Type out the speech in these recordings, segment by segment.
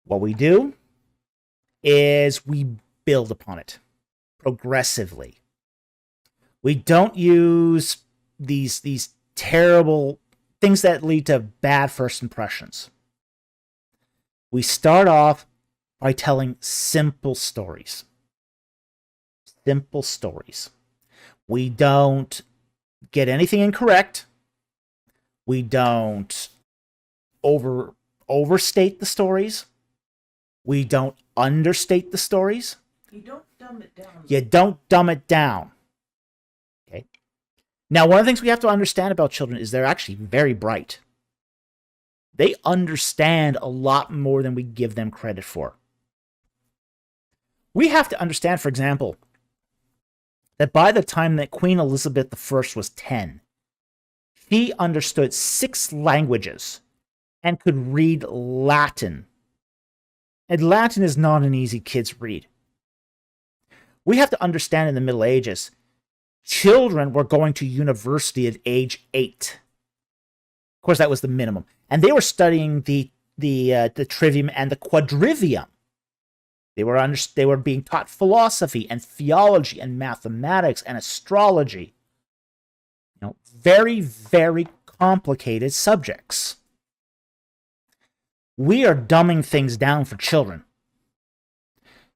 What we do is we build upon it progressively. We don't use these terrible things that lead to bad first impressions. We start off by telling simple stories. Simple stories. We don't get anything incorrect. We don't overstate the stories. We don't understate the stories. You don't dumb it down. You don't dumb it down. Okay. Now, one of the things we have to understand about children is they're actually very bright. They understand a lot more than we give them credit for. We have to understand, for example, that by the time that Queen Elizabeth I was 10, she understood 6 languages and could read Latin. And Latin is not an easy kid's read. We have to understand in the Middle Ages, children were going to university at age 8. Of course, that was the minimum. And they were studying the trivium and the quadrivium. They were being taught philosophy and theology and mathematics and astrology. Very, very complicated subjects. We are dumbing things down for children.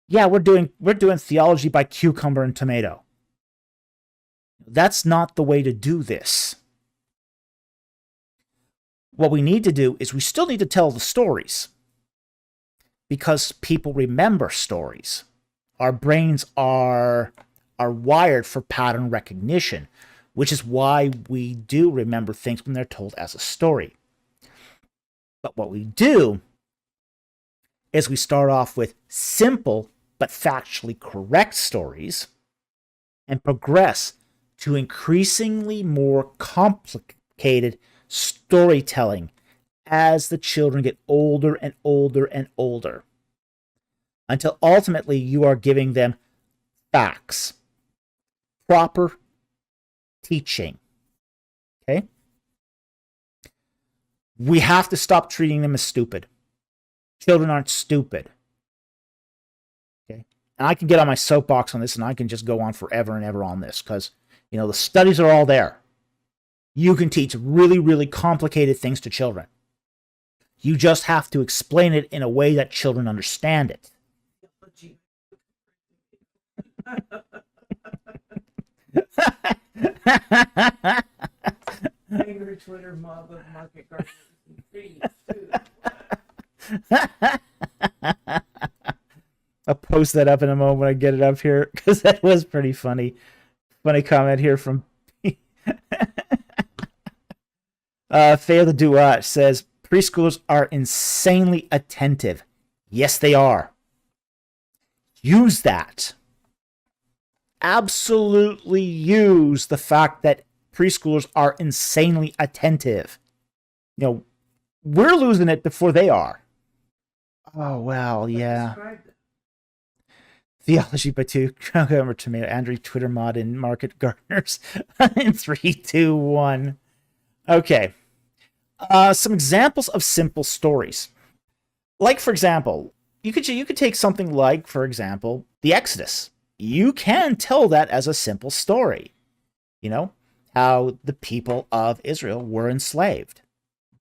Yeah, we're doing theology by cucumber and tomato. That's not the way to do this. What we need to do is we still need to tell the stories, because people remember stories. Our brains are wired for pattern recognition, which is why we do remember things when they're told as a story. But what we do is we start off with simple but factually correct stories and progress to increasingly more complicated storytelling as the children get older and older and older, until ultimately you are giving them facts, proper teaching. Okay? We have to stop treating them as stupid. Children aren't stupid. Okay? And I can get on my soapbox on this, and I can just go on forever and ever on this, because, the studies are all there. You can teach really, really complicated things to children. You just have to explain it in a way that children understand it. Angry Twitter mob of market gardeners. 3, 2, 1. I'll post that up in a moment when I get it up here, because that was pretty funny. Funny comment here from Faye the Duat says, preschoolers are insanely attentive. Yes, they are. Use that. Absolutely use the fact that preschoolers are insanely attentive. We're losing it before they are. Oh, well, yeah. Theology by 2, cucumber tomato, Andrew Twitter mod, and market gardeners in 3, 2, 1. Okay. Some examples of simple stories. Like, for example, you could take something like, for example, the Exodus. You can tell that as a simple story. How the people of Israel were enslaved.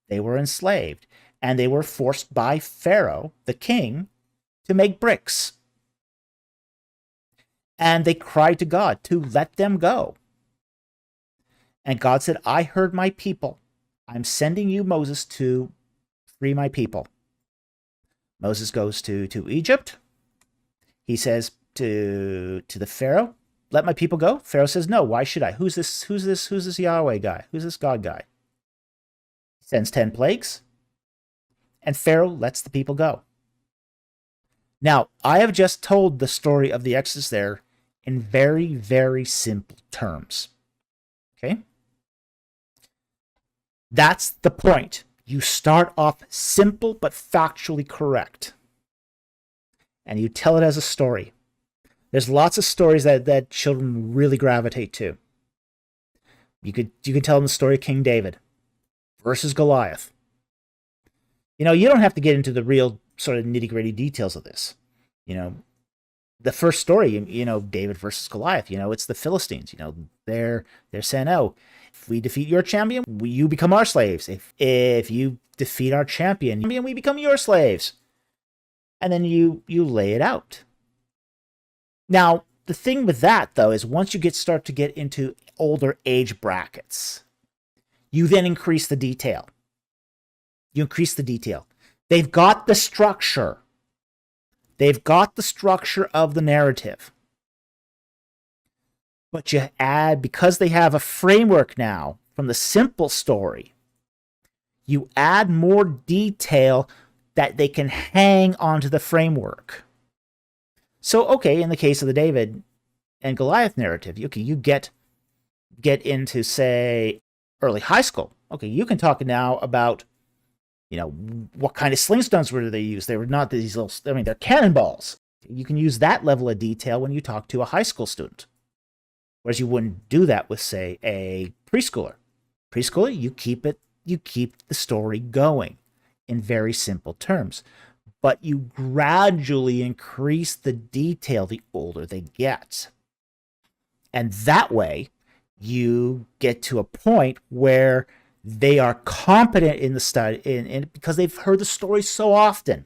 They were enslaved, and they were forced by Pharaoh, the king, to make bricks. And they cried to God to let them go. And God said, I heard my people. I'm sending you, Moses, to free my people. Moses goes to Egypt. He says to the Pharaoh, let my people go. Pharaoh says, no, why should I? Who's this Yahweh guy? Who's this God guy? He sends 10 plagues. And Pharaoh lets the people go. Now, I have just told the story of the Exodus there in very, very simple terms. Okay? That's the point. You start off simple but factually correct. And you tell it as a story. There's lots of stories that children really gravitate to. You could tell them the story of King David versus Goliath. You don't have to get into the real sort of nitty-gritty details of this. The first story, David versus Goliath, it's the Philistines, they're saying, oh, if we defeat your champion, you become our slaves. If you defeat our champion, we become your slaves. And then you lay it out. Now, the thing with that, though, is once you start to get into older age brackets, you then increase the detail. They've got the structure. They've got the structure of the narrative. But you add, because they have a framework now from the simple story, you add more detail that they can hang onto the framework. So, okay, in the case of the David and Goliath narrative, okay, you get into, say, early high school. Okay, you can talk now about, what kind of slingstones were they use? They were not these little, they're cannonballs. You can use that level of detail when you talk to a high school student. Whereas you wouldn't do that with, say, a preschooler. Preschooler, you keep the story going in very simple terms. But you gradually increase the detail the older they get. And that way, you get to a point where they are competent in the study, because they've heard the stories so often.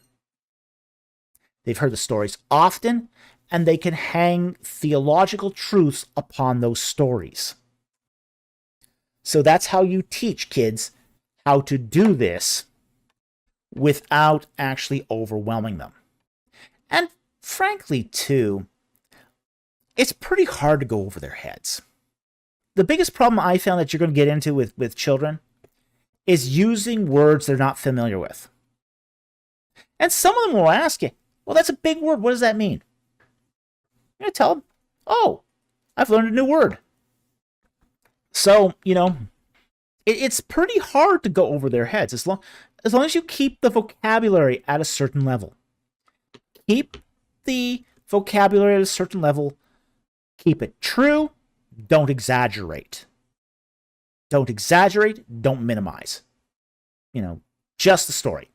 They've heard the stories often, and they can hang theological truths upon those stories. So that's how you teach kids how to do this without actually overwhelming them. And frankly, too, it's pretty hard to go over their heads. The biggest problem I found that you're going to get into with children is using words they're not familiar with. And some of them will ask you, well, that's a big word. What does that mean? You're going to tell them, oh, I've learned a new word. So, it's pretty hard to go over their heads as long as you keep the vocabulary at a certain level. Keep the vocabulary at a certain level. Keep it true. Don't exaggerate. Don't exaggerate. Don't minimize. Just the story.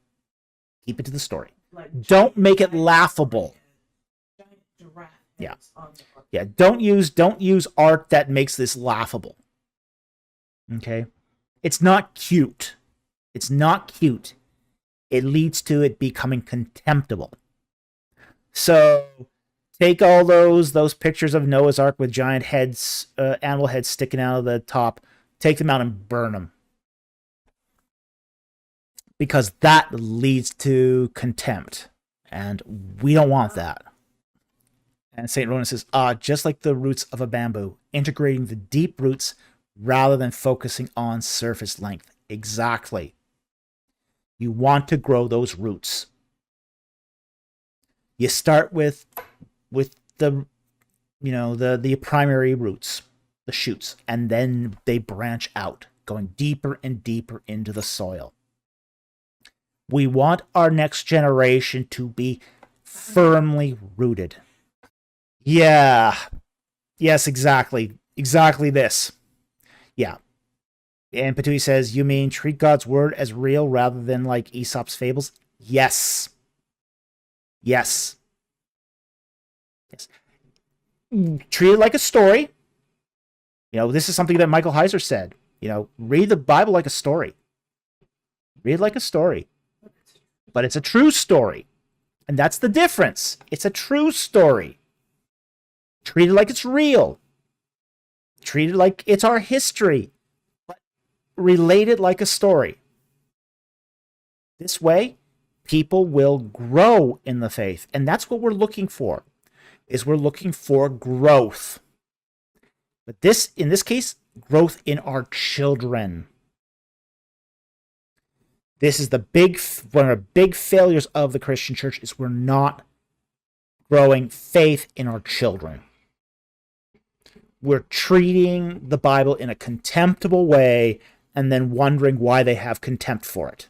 Keep it to the story. Don't make it laughable. Yeah. Don't use art that makes this laughable. Okay? It's not cute. It's not cute. It leads to it becoming contemptible. So take all those pictures of Noah's Ark with giant heads, animal heads sticking out of the top. Take them out and burn them. Because that leads to contempt. And we don't want that. And St. Ronan says, just like the roots of a bamboo, integrating the deep roots rather than focusing on surface length. Exactly. You want to grow those roots. You start with the primary roots, the shoots, and then they branch out, going deeper and deeper into the soil. We want our next generation to be firmly rooted. Yeah. Yes, exactly. Exactly this. Yeah. And Patui says, you mean treat God's word as real rather than like Aesop's fables? Yes. Yes. Yes. Treat it like a story. This is something that Michael Heiser said. Read the Bible like a story. Read it like a story. But it's a true story. And that's the difference. It's a true story. Treat it like it's real. Treat it like it's our history. But relate it like a story. This way, people will grow in the faith. And that's what we're looking for. We're looking for growth. But in this case, growth in our children. This is one of the big failures of the Christian church is we're not growing faith in our children. We're treating the Bible in a contemptible way and then wondering why they have contempt for it.